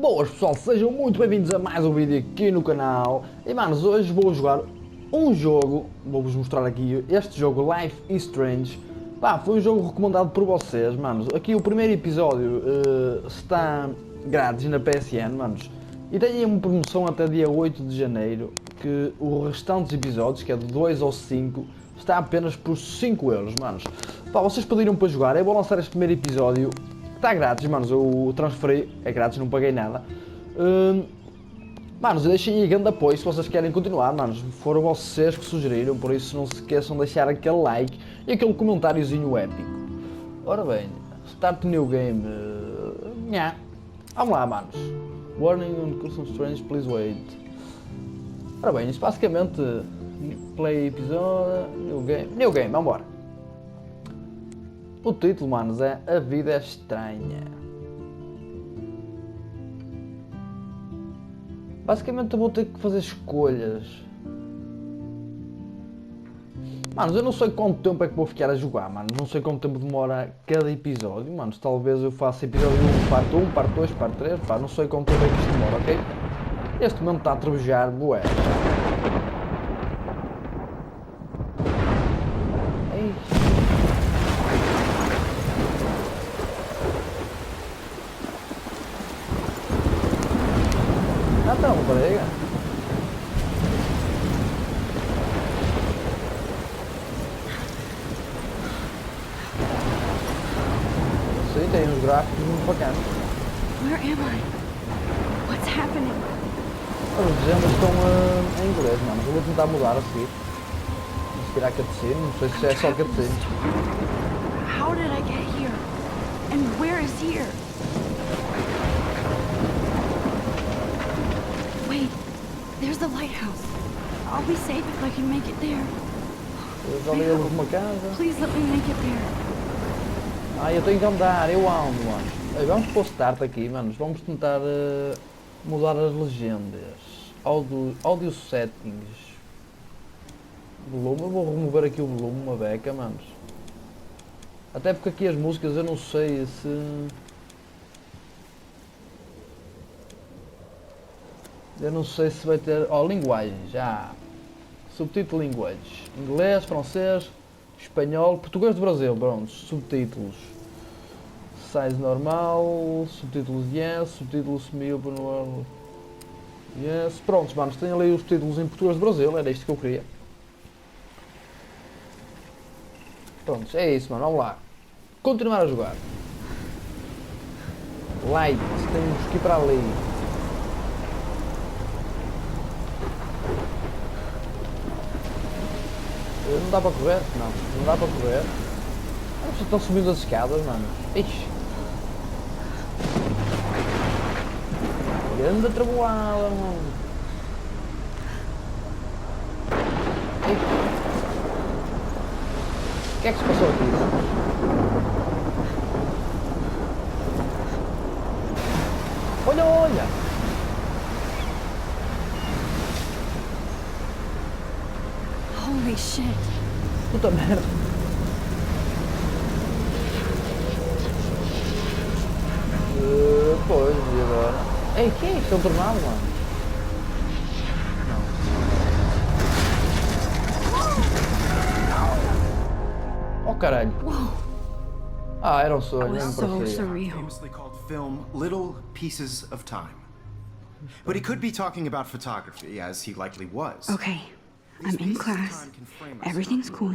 Boas pessoal, sejam muito bem-vindos a mais um vídeo aqui no canal. E manos, hoje vou jogar um jogo, vou-vos mostrar aqui este jogo, Life is Strange. Pá, foi um jogo recomendado por vocês, manos. Aqui o primeiro episódio está grátis na PSN, manos. E tem aí uma promoção até dia 8 de janeiro, que os restantes episódios, que é de 2 ou 5, está apenas por 5€, manos. Pá, vocês pediram para jogar, eu vou lançar este primeiro episódio. Está grátis, manos, eu transferi, é grátis, não paguei nada. Manos, deixem aí grande apoio se vocês querem continuar, manos. Foram vocês que sugeriram, por isso não se esqueçam de deixar aquele like e aquele comentáriozinho épico. Ora bem, start new game. Vamos lá, manos. Warning on custom strange, please wait. Ora bem, isso basicamente play episódio, new game, vambora. O título, manos, é A Vida é Estranha. Basicamente eu vou ter que fazer escolhas. Manos, eu não sei quanto tempo é que vou ficar a jogar, manos. Não sei quanto tempo demora cada episódio, manos. Talvez eu faça episódio 1, parte 1, parte 2, parte 3. Pá, não sei quanto tempo é que isto demora, ok? Este momento está a trebujar, bué. Então, peraí. Sim, tem uns gráficos muito bacanas. Where am I? What's happening? As legendas estão em inglês, mano. Eu vou tentar mudar a seguir. Vou tirar a cutscene, não sei se é só cutscene. How did I get here? And where is here? Wait, there's the lighthouse. I'll be safe if I can make it there. Eu já li a luz de uma casa. Please let me make it there. Eu tenho que andar, eu ando, mano. Aí, vamos pôr start aqui, manos. Vamos tentar mudar as legendas. Audio settings. Volume, eu vou remover aqui o volume, uma beca, manos. Até porque aqui as músicas eu não sei se... Eu não sei se vai ter... linguagens, já. Subtítulo linguagens. Inglês, francês, espanhol, português do Brasil, pronto. Subtítulos. Size normal, subtítulos yes, subtítulos semi-open world. Yes, prontos, manos, tenho ali os títulos em português do Brasil, era isto que eu queria. Prontos, é isso, mano, vamos lá. Continuar a jogar. Light, temos que ir para ali. Não dá para correr? Não dá para correr. Vocês estão subindo as escadas, mano. Ixi. Grande travoada, mano. Ixi. O que é que se passou aqui, mano? Olha, olha! Holy shit. Puta merda. Pois, e agora? Ei, que é isto? É um tornado, mano? Não. Oh, caralho. Era um sonho, nem me So parecia. surreal. Famously called film Little Pieces of Time. But he could be talking about photography, as he likely was. Okay, I'm in class. Everything's cool.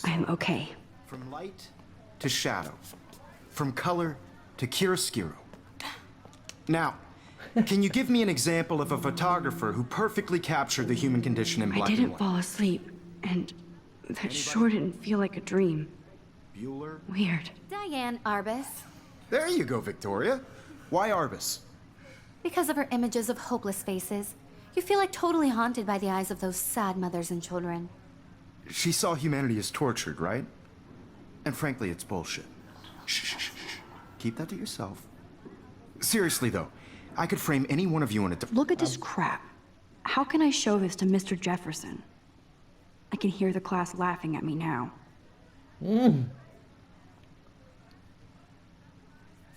I'm okay. From light to shadow. From color to chiaroscuro. Now, can you give me an example of a photographer who perfectly captured the human condition in I black and didn't white? fall asleep, and that sure didn't feel like a dream. Bueller? Weird. Diane Arbus. There you go, Victoria. Why Arbus? Because of her images of hopeless faces, you feel like totally haunted by the eyes of those sad mothers and children. She saw humanity as tortured, right? And frankly, it's bullshit. Shh, shh, shh, shh. Keep that to yourself. Seriously, though, I could frame any one of you in a... Look at this crap. How can I show this to Mr. Jefferson? I can hear the class laughing at me now.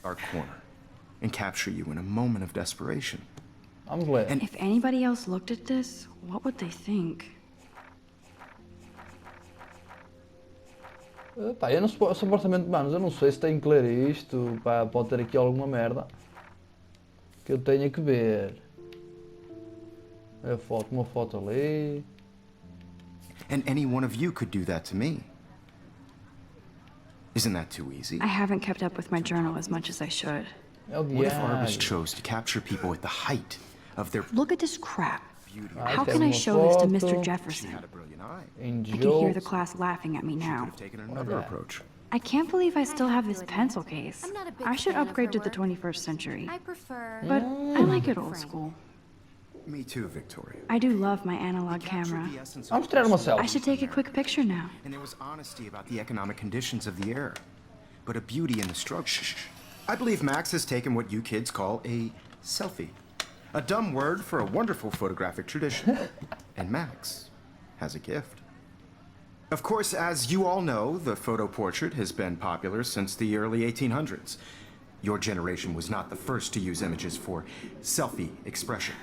Our corner. and capture you in a moment of desperation. Vamos ler. If anybody else looked at this, what would they think? Pá, eu não supostamente, manos, eu não sei se tem que ler isto, pá, pode ter aqui alguma merda que eu tenha que ver. Uma foto ali. And any one of you could do that to me. Isn't that too easy? I haven't kept up with my journal as much as I should. É o What if diário. artists chose to capture people at the height of their Look at this crap. beauty? How isto é can I uma show this to foto. Mr. She Jefferson? had a brilliant eye. Em I can hear the jokes. class laughing at me Could now. have taken another Okay. approach. I can't believe I still have this pencil case. I'm not a big I should fan of upgrade her to the work. 21st century. I prefer. But I like it old school. Me too, Victoria. I do love my analog Captured camera. the essence of Vamos tirar uma personal I selfie. should take a quick picture now. And there was honesty about the economic conditions of the era, but a beauty in the struggle. Shh. I believe Max has taken what you kids call a selfie. A dumb word for a wonderful photographic tradition. And Max has a gift. Of course, as you all know, the photo portrait has been popular since the early 1800s. Your generation was not the first to use images for selfie expression.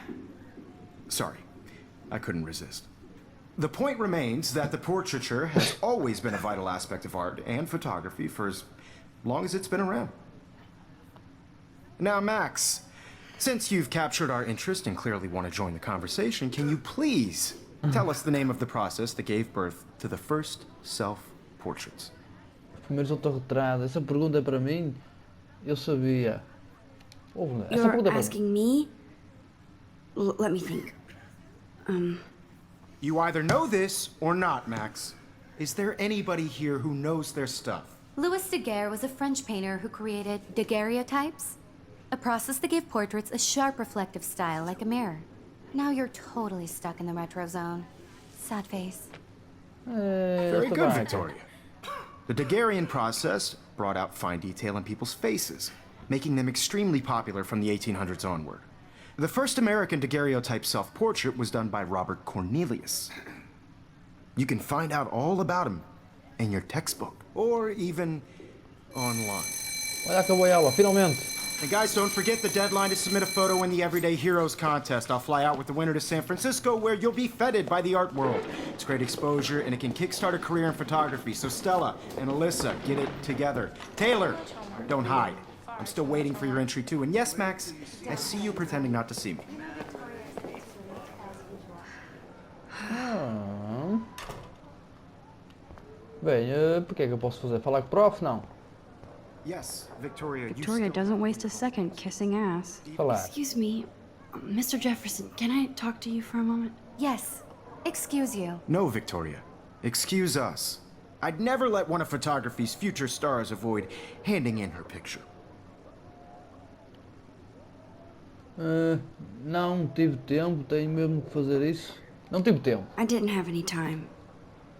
Sorry, I couldn't resist. The point remains that the portraiture has always been a vital aspect of art and photography for as long as it's been around. Now, Max, since you've captured our interest and clearly want to join the conversation, can you please tell us the name of the process that gave birth to the first self-portraits? Primeiros autorretratos. Essa pergunta é para mim. Eu sabia. Ouve, essa You're pergunta é para mim. asking me? Let me think. You either know this or not, Max. Is there anybody here who knows their stuff? Louis Daguerre was a French painter who created daguerreotypes, a process that gave portraits a sharp reflective style like a mirror. Now you're totally stuck in the retro zone. Sad face. Very esta good, vaca. Victoria. The Daguerrean process brought out fine detail in people's faces, making them extremely popular from the 1800s onward. The first American daguerreotype self-portrait was done by Robert Cornelius. You can find out all about him in your textbook, or even online. Olha, acabou a aula, finalmente. And guys, don't forget the deadline to submit a photo in the Everyday Heroes contest. I'll fly out with the winner to San Francisco, where you'll be feted by the art world. It's great exposure, and it can kickstart a career in photography. So Stella and Alyssa, get it together. Taylor, don't hide. I'm still waiting for your entry too. And yes, Max, I see you pretending not to see me. Bem, o que é que eu posso fazer? Falar com o prof? Não. Yes, Victoria, Victoria doesn't waste a second kissing ass. Falar. Excuse me, Mr. Jefferson, can I talk to you for a moment? Yes. Excuse you. No, Victoria. Excuse us. I'd never let one of photography's future stars avoid handing in her picture. Não tive tempo, tenho mesmo que fazer isso. Não tive tempo. I didn't have any time.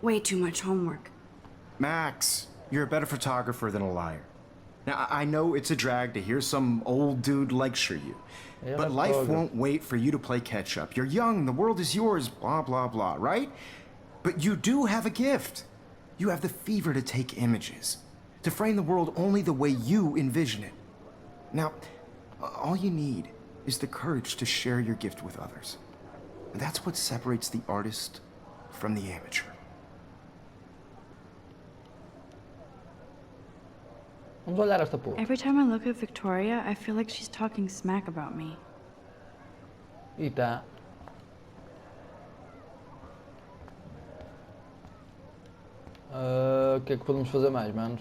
Way too much homework. Max, you're a better photographer than a liar. Now, I know it's a drag to hear some old dude lecture you, Yeah, but that's life all good. won't wait for you to play catch up. You're young, the world is yours, blah, blah, blah, right? But you do have a gift. You have the fever to take images, to frame the world only the way you envision it. Now, all you need is the courage to share your gift with others. And that's what separates the artist from the amateur. Vamos olhar esta porra. Every time I look at Victoria, I feel like she's talking smack about me. E tá. O que é que podemos fazer mais, manos?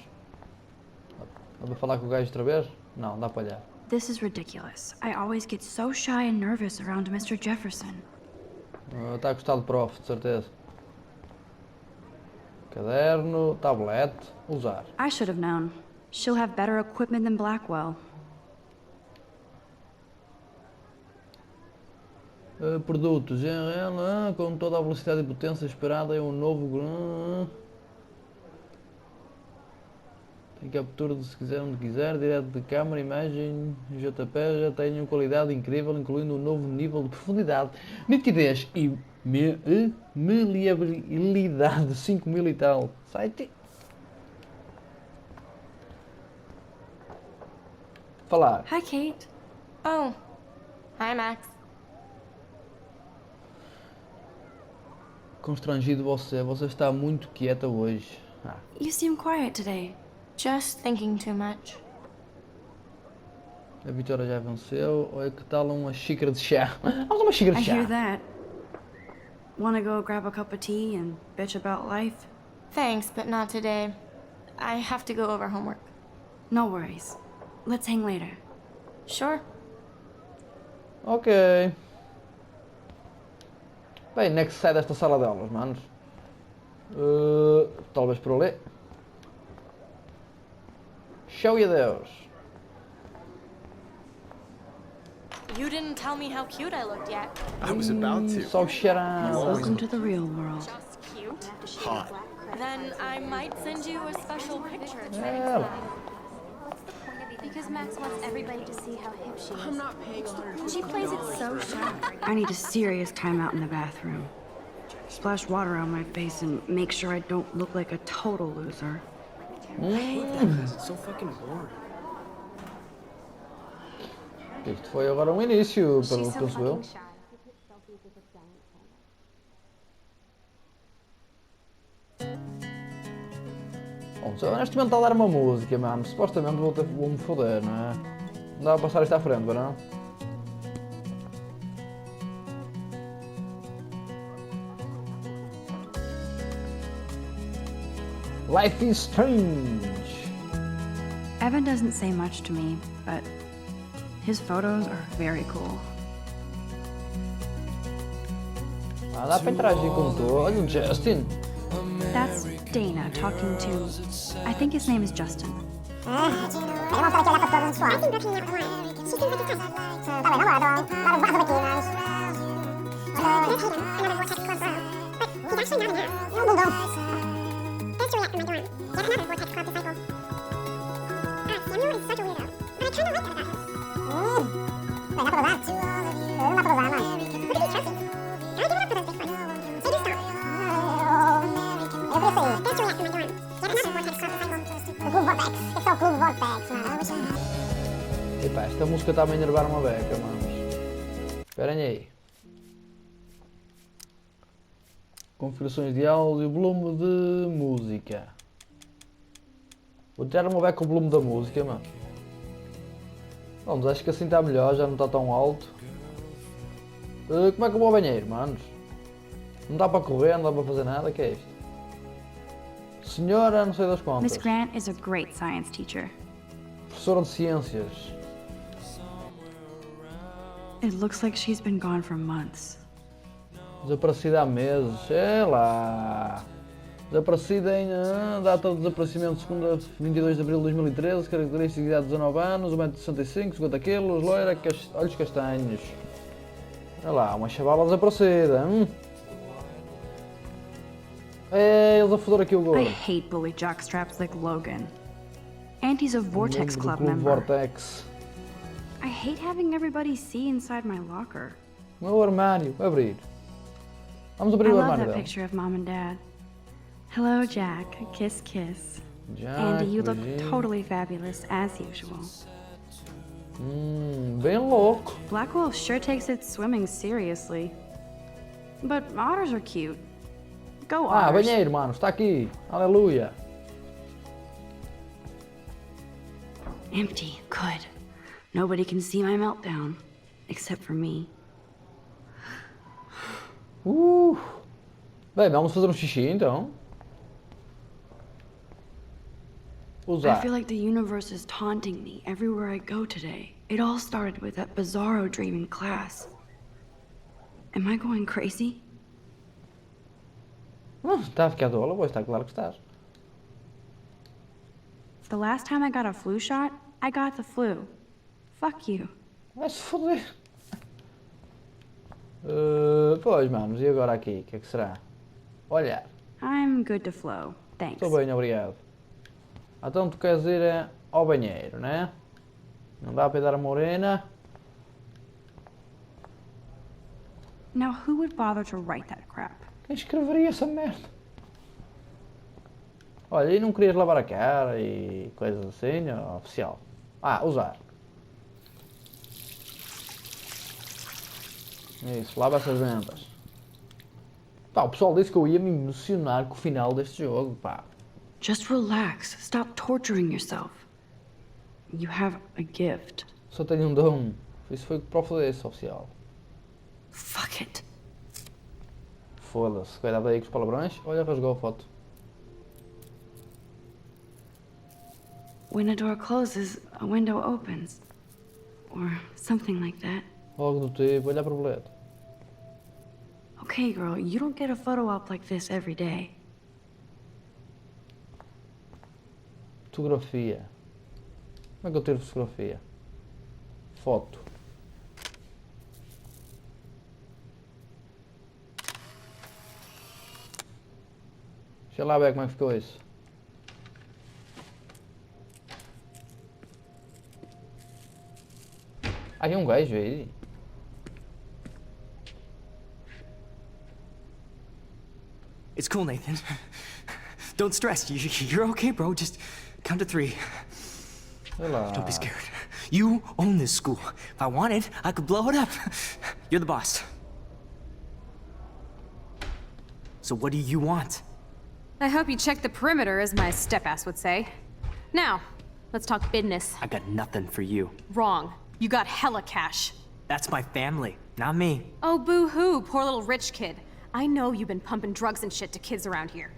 Dá para falar com o gajo outra vez? Não, dá para olhar. This is ridiculous. I always get so shy and nervous around Mr. Jefferson. Está a gostar do prof, de certeza. Caderno, tablet, usar. I should have known. She'll have better equipment than Blackwell. Produtos GRL, com toda a velocidade e potência esperada é um novo. Tem captura de se quiser onde quiser, direto de câmera, imagem, JPG, já tem uma qualidade incrível, incluindo um novo nível de profundidade, nitidez e maleabilidade 5000 e tal. Site. Falar. Hi, Kate. Oh. Hi, Max. Constrangido você está muito quieta hoje. Ah, You seem quiet today. Just thinking too much. a vitória já venceu. Olha que tal uma xícara de chá. Vamos uma xícara I de chá. hear that. Wanna go grab a cup of tea and bitch about life? Thanks, but not today. I have to go over homework. No worries. Let's hang later. Sure. Ok. Bem, onde é que se sai desta sala de aulas, manos? Talvez por ali. Show e adeus. You didn't tell me how cute I looked yet. I was about to. Só cheirado. Welcome to the real world. Just cute? Hot. Then I might send you a special picture. É. Because Max wants everybody to see how hip she is. I'm not paying She plays it so sharp. I need a serious timeout in the bathroom. Splash water on my face and make sure I don't look like a total loser. It's so fucking boring. Isto foi agora um início, pelo She's que so penso eu. fucking shy. Bom, se eu neste momento está a dar uma música, mano, supostamente vou-me foder, não é? Não dá para passar isto à frente, não? Life is Strange. Evan doesn't say much to me, but his photos are very cool. Ah, dá para interagir com tu. Olha o Justin. That's Dana talking to... I think his name is Justin. Epá, esta música está a me enervar uma beca, manos. Esperem aí. Configurações de áudio, volume de música. Vou tirar uma beca o volume da música, mano. Vamos, acho que assim está melhor, já não está tão alto. Como é que eu vou ao banheiro, manos? Não dá para correr, não dá para fazer nada, o que é isto? Senhora, não sei das contas. Miss Grant is a great science teacher. Professora de ciências. It looks like she's been gone for months. Desaparecida há meses, é lá. Desaparecida em data de desaparecimento segunda 22 de abril de 2013, característica de idade de 19 anos, 1,65 m, 50 kg, loira, olhos castanhos. Olha lá, uma chavala desaparecida. É, eles a foder aqui o I gordo. hate bully jockstraps like Logan. And he's a Vortex Membro do Club Clube member. Vortex. I hate having everybody see inside my locker. O meu armário, abrir. Vamos abrir I o love armário that dela. picture of Mom and Dad. Hello, Jack. Kiss, kiss. Jack, Andy, you look beijinho. totally fabulous, as usual. Bem louco. Blackwell sure takes its swimming seriously. But otters are cute. Go Ah, otters. banheiro, mano, está aqui. Aleluia. Empty. Good. Nobody can see my meltdown. Except for me. Bem, vamos fazer um xixi então. I Usar. feel like the universe is taunting me everywhere I go today. It all started with that bizarro dream in class. Am I going crazy? Está a ficar tola, pois está claro que estás. The last time I got a flu shot, I got the flu. Fuck you. Vai-se foder. Pois, manos, e agora aqui? O que é que será? Olha, I'm good to flow. Thanks. estou bem, obrigado. Então tu queres ir ao banheiro, né? Não dá para ir dar a morena. Now who would bother to write that crap? Quem escreveria essa merda? Olha, e não querias lavar a cara e coisas assim, ó, oficial? Ah, usar. Isso, lava essas ventas. Pá, o pessoal disse que eu ia me emocionar com o final deste jogo, pá. Just relax. Stop torturing yourself. You have a gift. Só tenho um dom. Isso foi para o foda-se, oficial. Fuck it. Foda-se. Cuidado aí com os palavrões. Olha, rasgou a foto. When a door closes, a window opens. Or something like that. Logo do tempo, olha a borboleta. Okay, girl, you don't get a photo op like this every day. Fotografia. Como é que eu tiro fotografia? Foto. Deixa lá ver como é que ficou isso. Aí um gajo aí. It's cool, Nathan. Don't stress. You're okay, bro. Just count to 3. Sei lá. Don't be scared. You own this school. If I wanted, I could blow it up. You're the boss. So what do you want? I hope you checked the perimeter, as my step-ass would say. Now, let's talk business. I got nothing for you. Wrong. You got hella cash. That's my family, not me. Oh, boo-hoo, poor little rich kid. I know you've been pumping drugs and shit to kids around here.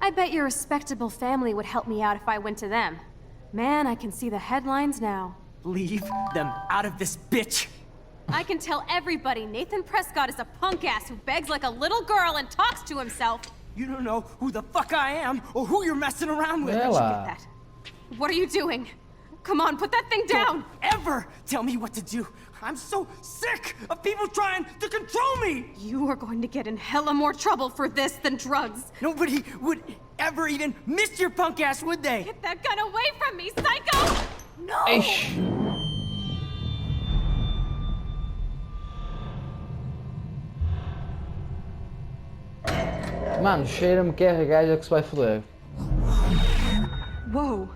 I bet your respectable family would help me out if I went to them. Man, I can see the headlines now. Leave them out of this bitch. I can tell everybody Nathan Prescott is a punk ass who begs like a little girl and talks to himself. You don't know who the fuck I am or who you're messing around with. Yeah. How'd you get that? What are you doing? Come on, put that thing down! Don't ever tell me what to do. I'm so sick of people trying to control me. You are going to get in hella more trouble for this than drugs. Nobody would ever even miss your punk ass, would they? Get that gun away from me, psycho! No! Eish. Mano, cheira-me que é a gaja que se vai foder. Whoa.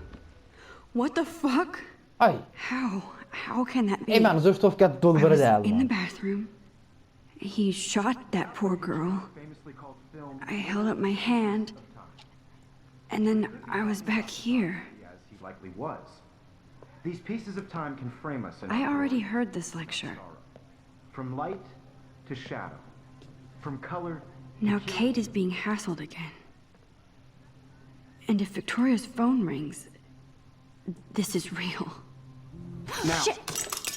What the fuck? Ai. How can that be? Ei, manos, eu estou a ficar todo I was baralhado. in the Mano. bathroom. He shot that poor girl. I held up my hand. And then I was back here. As he likely was. These pieces of time can frame us in I already heard this lecture. from light to shadow, from color. Now Kate is being hassled again. And if Victoria's phone rings, this is real. Now,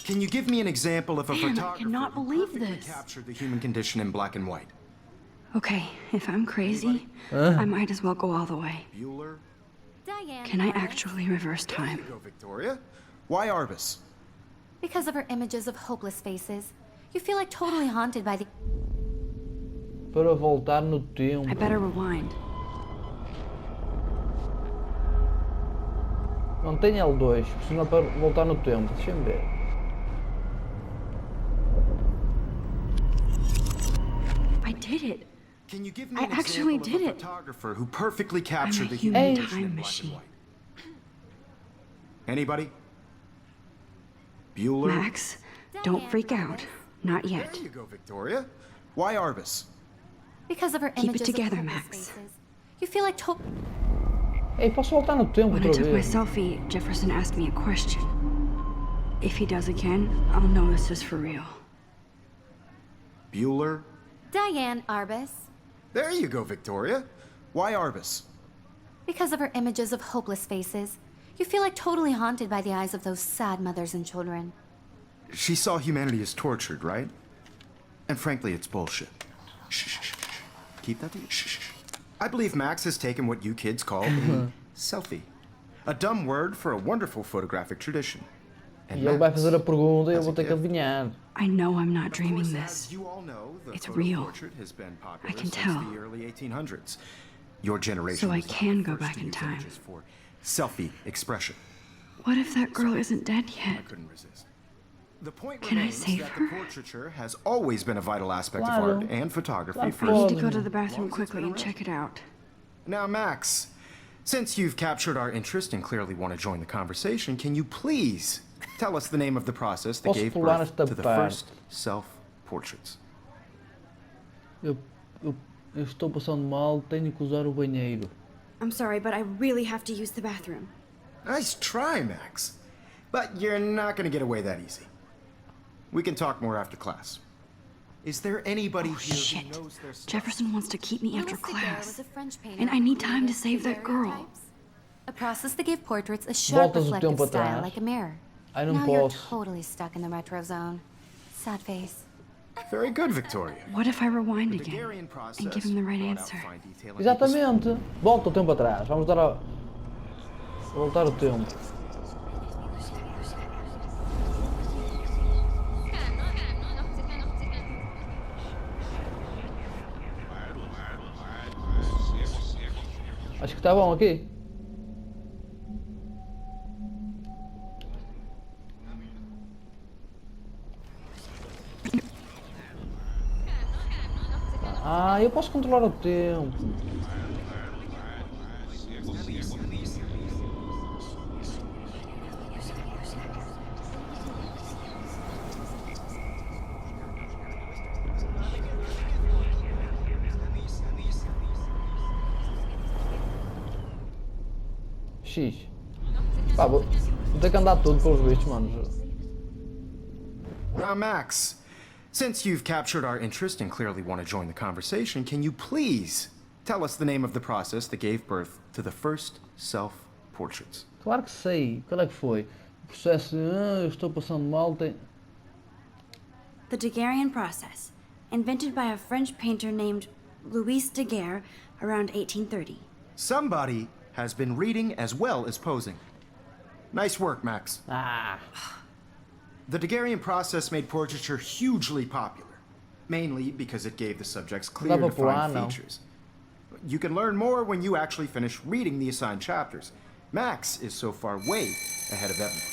can you give me an example of a Man, I photographer cannot who believe perfectly this. captured the human condition in black and white? Okay, if I'm crazy, I might as well go all the way. Bueller? Diane. Can I actually reverse There time? you go, Victoria. Why Arbus? Because of her images of hopeless faces, you feel like totally haunted by the... Para voltar no tempo. I better rewind. Não tem L2, precisa para voltar no tempo. Deixa-me ver. I did it. Can you give me I an actually example did of a it. photographer who perfectly I'm a captured the human human condition in time black and machine. white? Anybody? Bueller? Max, don't freak out. Not yet. There you go, Victoria. Why Arbus? Because of her Keep it images together, of hopeless Max. faces, you feel like Ei, posso voltar no tempo When I outra took my vez? selfie, Jefferson asked me a question. If he does again, I'll know this is for real. Bueller? Diane Arbus. There you go, Victoria. Why Arbus? Because of her images of hopeless faces, you feel like totally haunted by the eyes of those sad mothers and children. She saw humanity as tortured, right? And frankly, it's bullshit. Shh, shh, shh, shh. Keep that to you. Shh, shh, shh. I believe Max has taken what you kids call a selfie. A dumb word for a wonderful photographic tradition. And E ele vai Max, fazer a pergunta e eu as vou a ter que gift, adivinhar. I know I'm not of dreaming course, this. as you all know, the It's photo real. portrait has been popular I can since tell. the early 1800s. Your generation So I was the can go first back to in use time. images for selfie expression. What if that girl isn't dead I yet? couldn't resist. The point Can I remains save that her? the portraiture has always been a vital aspect of Claro. art and photography Claro. for I need to Well, go to the bathroom as long as it's quickly been and check it out. Now, Max, since you've captured our interest and clearly want to join the conversation, can you please tell us the name of the process that Posso gave pular birth esta to the parte? first self-portraits? Eu, eu, eu estou passando mal, tenho que usar o banheiro. I'm sorry, but I really have to use the bathroom. Nice try, Max. But you're not gonna get away that easy. We can talk more after class. Is there anybody here Shit. who knows their stuff? Jefferson wants to keep me after Louis Daguerre class. was a French painter And I who need time to created save that girl. daguerreotypes, a process that gave portraits a sharp Voltas o reflective tempo style atrás. like a mirror. Ai, não Now you're posso. totally stuck in the retro zone. Sad face. Very good, Victoria. What if I rewind The again Daguerrean process and give him the right brought out answer? fine detailing that was- Exatamente. Volta o tempo atrás. Vamos dar a... voltar o tempo. Acho que está bom aqui. Ah, eu posso controlar o tempo. X. Pá, vou ter que andar todo pelos bichos, mano. Now, Max, since you've captured our interest and clearly want to join the conversation, can you please tell us the name of the process that gave birth to the first self-portraits? Claro que sei. Qual é que foi? O processo de... eu estou passando mal, tem... The Daguerrean process, invented by a French painter named Louis Daguerre around 1830. Somebody has been reading as well as posing. Nice work, Max. Ah, The Daguerrean process made portraiture hugely popular, mainly because it gave the subjects clear, Dá pra pular, defined não. features. You can learn more when you actually finish reading the assigned chapters. Max is so far way ahead of everyone.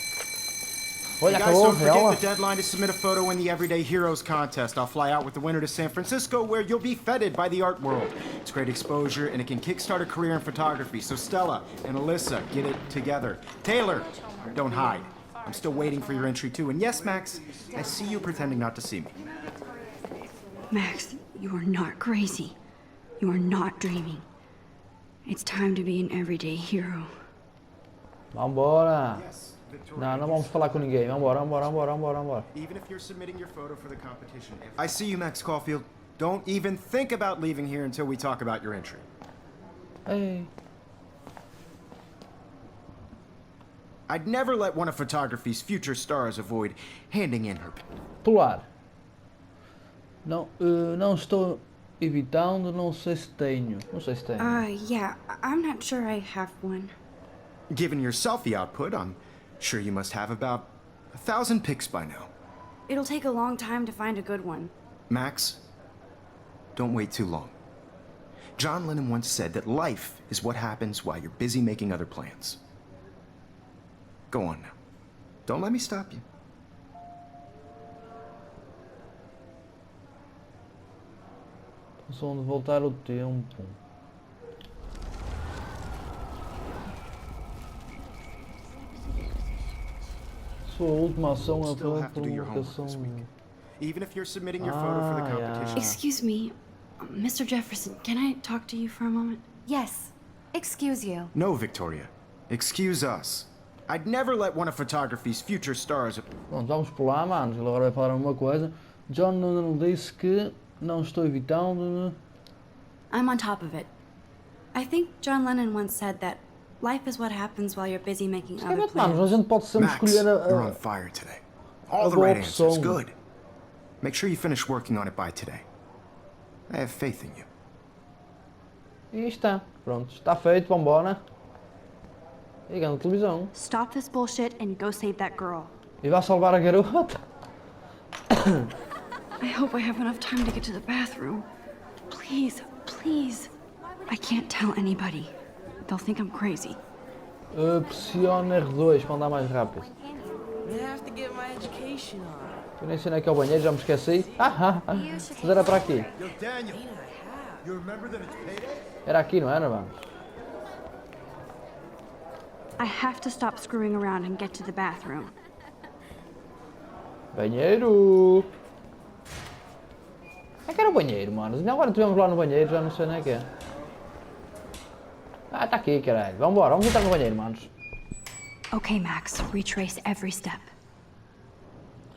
olha, You guys acabou, don't forget ela. the deadline to submit a photo in the Everyday Heroes contest. I'll fly out with the winner to San Francisco, where you'll be feted by the art world. It's great exposure, and it can kickstart a career in photography. So Stella and Alyssa, get it together. Taylor, don't hide. I'm still waiting for your entry too. And yes, Max, I see you pretending not to see me. Max, you are not crazy. You are not dreaming. It's time to be an everyday hero. Vambora. Yes, Victoria. Não, não vamos falar com ninguém. Vambora, vambora, vambora, vambora, vambora. Even if you're submitting your photo for the competition. I see you, Max Caulfield. Don't even think about leaving here until we talk about your entry. Ei. I'd never let one of photography's future stars avoid handing in her. Pular. Não, não estou evitando, não sei se tenho. Não sei se tenho. Yeah, I'm not sure I have one. Given your selfie output, I'm sure you must have about 1,000 pics by now. It'll take a long time to find a good one. Max, don't wait too long. John Lennon once said that life is what happens while you're busy making other plans. Go on now. Don't let me stop you. Só onde voltar o tempo. Sua última ação é Still a have to do your homework provocação. this week. Even if you're submitting your photo for the Ah, yeah. competition. Excuse me, Mr. Jefferson, can I talk to you for a moment? Yes. Excuse you. No, Victoria. Excuse us. I'd never let one of photography's future stars. Pronto, vamos pular, manos. Ele agora vai falar uma coisa. John Lennon disse que não estou evitando. I'm on top of it. I think John Lennon once said that life is what happens while you're busy making other Basicamente, manos, a plans. gente pode sempre Max, escolher you're a, on fire today. All the boa right answers. opção. Good. Make sure you finish working on it by today. I have faith in you. E está. Pronto, está feito, vambora. Liga na televisão. Stop this bullshit and go save that girl. E vai salvar a garota. I hope I have enough time to get to the bathroom. Please, please. I can't tell anybody. They'll think I'm crazy. Pressione R2 para andar mais rápido. I have to get my education on. Eu nem sei onde é que é o banheiro, já me esqueci. Mas era para aqui. Yo, Daniel, you remember that it's payday? Era aqui, não era, vamos? I have to stop screwing around and get to the bathroom. Banheiro! É que era era o banheiro, mano. E agora estivemos lá no banheiro, já não sei nem o que é. Ah, tá aqui, caralho. Vambora, vamos entrar no banheiro, manos. Okay, Max, retrace every step.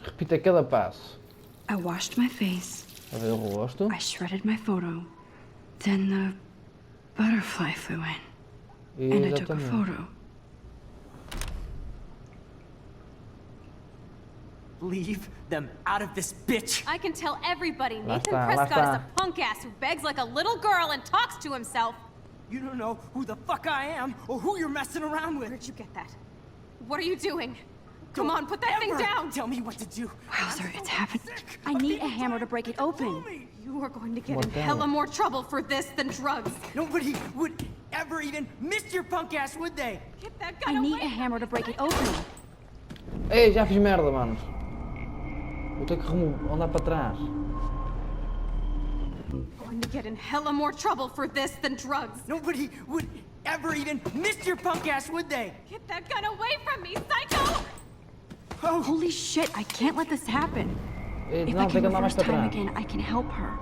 Repita cada passo. I washed my face. A ver o rosto. I shredded my photo. Then the butterfly flew in. And I took a photo. Leave them out of this bitch. I can tell everybody Lá Nathan está, lá Prescott is está. a punk ass who begs like a little girl and talks to himself. You don't know who the fuck I am or who you're messing around with. Where'd you get that? What are you doing? Come Don't on, put that thing ever down! Tell me what to do. Wowzer, it's happened. I need a hammer to break it open. You are going to get What in the hella hell? more trouble for this than drugs. Nobody would ever even miss your punk ass, would they? Get that I gun need away a hammer to break it open. Ei, já fiz merda, manos. Vou ter que andar para trás. Going to get in hella more trouble for this than drugs. Nobody would ever even miss your punk ass, would they? Get that gun away from me, psycho! Oh, Holy shit, I can't let this happen. Ei, If não, I tem can que andar mais reverse para time trás. again, I can help her.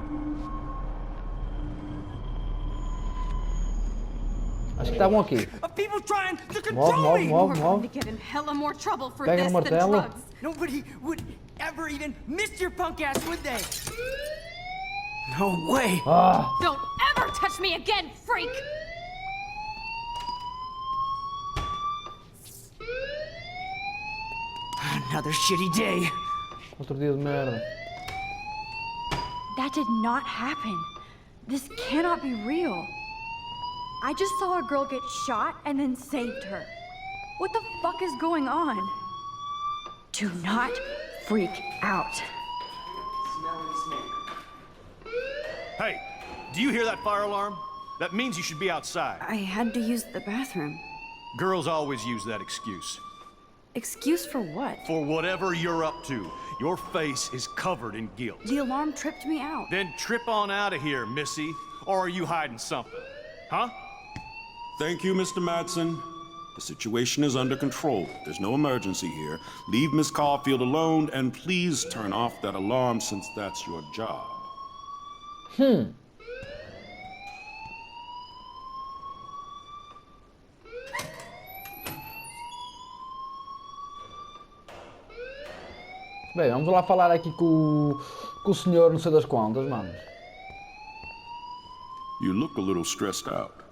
Acho que estavam aqui. people trying to Move, control move, me. You are move, going to move. get in hella more trouble for Pega this no than martelo. drugs. Nobody would ever even miss your punk ass, would they? No way. Ah, Don't ever touch me again, freak! Another shitty day. outro dia de merda. That did not happen. This cannot be real. I just saw a girl get shot and then saved her. What the fuck is going on? Do not freak out. Hey, do you hear that fire alarm? That means you should be outside. I had to use the bathroom. Girls always use that excuse. Excuse for what? For whatever you're up to, your face is covered in guilt. The alarm tripped me out. Then trip on out of here, Missy. Or are you hiding something? Huh? Thank you, Mr. Madsen. The situation is under control. There's no emergency here. Leave Miss Caulfield alone, and please turn off that alarm since that's your job. Bem, vamos lá falar aqui com o senhor não sei das quantas, manos. You look a little stressed out.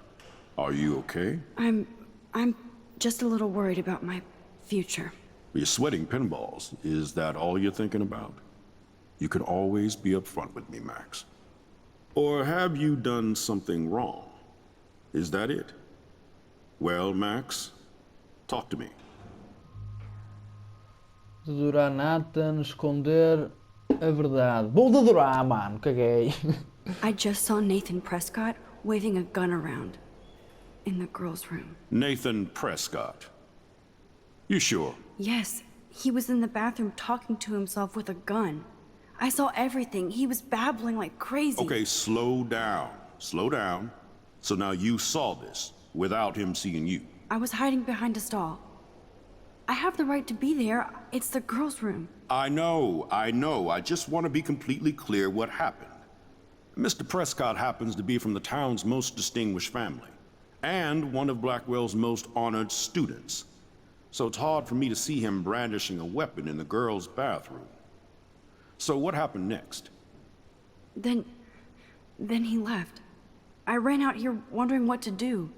Are you okay? I'm just a little worried about my future. You're sweating pinballs. Is that all you're thinking about? You can always be upfront with me, Max. Or have you done something wrong? Is that it? Well, Max, talk to me. Dedurar Nathan, esconder a verdade. Vou dedurar, mano, caguei. I just saw Nathan Prescott waving a gun around in the girls' room. Nathan Prescott. You sure? Yes, he was in the bathroom talking to himself with a gun. I saw everything. He was babbling like crazy. Okay, slow down. Slow down. So now you saw this without him seeing you. I was hiding behind a stall. I have the right to be there. It's the girls' room. I know. I just want to be completely clear what happened. Mr. Prescott happens to be from the town's most distinguished family, and one of Blackwell's most honored students. So it's hard for me to see him brandishing a weapon in the girls' bathroom. So what happened next? Then he left. I ran out here wondering what to do.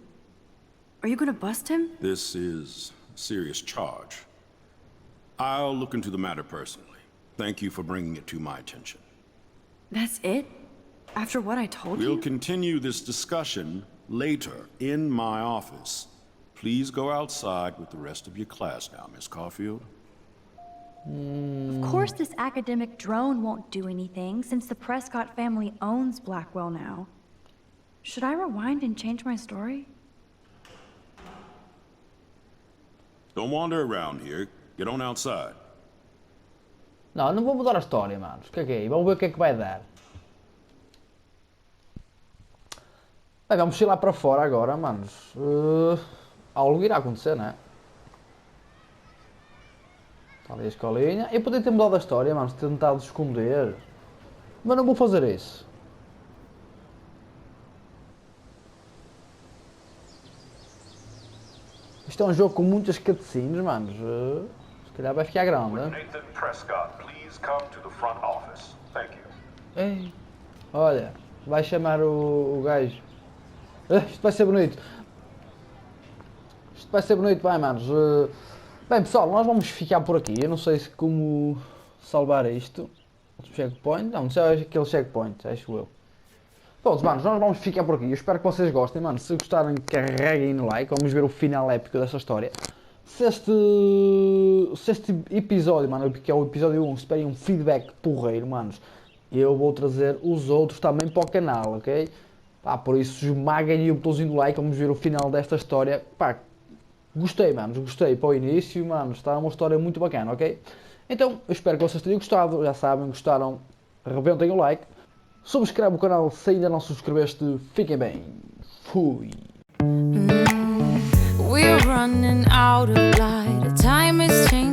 Are you gonna bust him? This is a serious charge. I'll look into the matter personally. Thank you for bringing it to my attention. That's it? After what I told We'll you? continue this discussion later in my office. Please go outside with the rest of your class now, Miss Caulfield. Of course this academic drone won't do anything since the Prescott family owns Blackwell now. Should I rewind and change my story? Don't wander around here. Get on outside. Não, não vou mudar a história, manos. Caguei. Vamos ver o que é que vai dar. Bem, vamos ir lá para fora agora, manos. Algo irá acontecer, não é? Está ali a escolinha. Eu podia ter mudado a história, manos. Ter tentado esconder. Mas não vou fazer isso. Isto é um jogo com muitas cutscenes, manos. Se calhar vai ficar grande, né? Nathan Prescott, please come to the front office. Thank you. Ei, olha, vai chamar o gajo. Isto vai ser bonito. Isto vai ser bonito, vai, manos. Bem, pessoal, nós vamos ficar por aqui. Eu não sei se como salvar isto. Checkpoint? Não sei aquele checkpoint, acho eu. Pronto, manos, nós vamos ficar por aqui. Eu espero que vocês gostem, mano. Se gostarem, carreguem no like. Vamos ver o final épico desta história. Se este episódio, mano, que é o episódio 1, esperem um feedback porreiro, manos, eu vou trazer os outros também para o canal, ok? Pá, por isso esmaguem o botãozinho do like. Vamos ver o final desta história. Pá, gostei, manos, gostei para o início, manos. Está uma história muito bacana, ok? Então, eu espero que vocês tenham gostado. Já sabem, gostaram, arrebentem o like. Subscreve o canal se ainda não subscreveste. Fiquem bem. Fui. We're running out of light. Time is changing.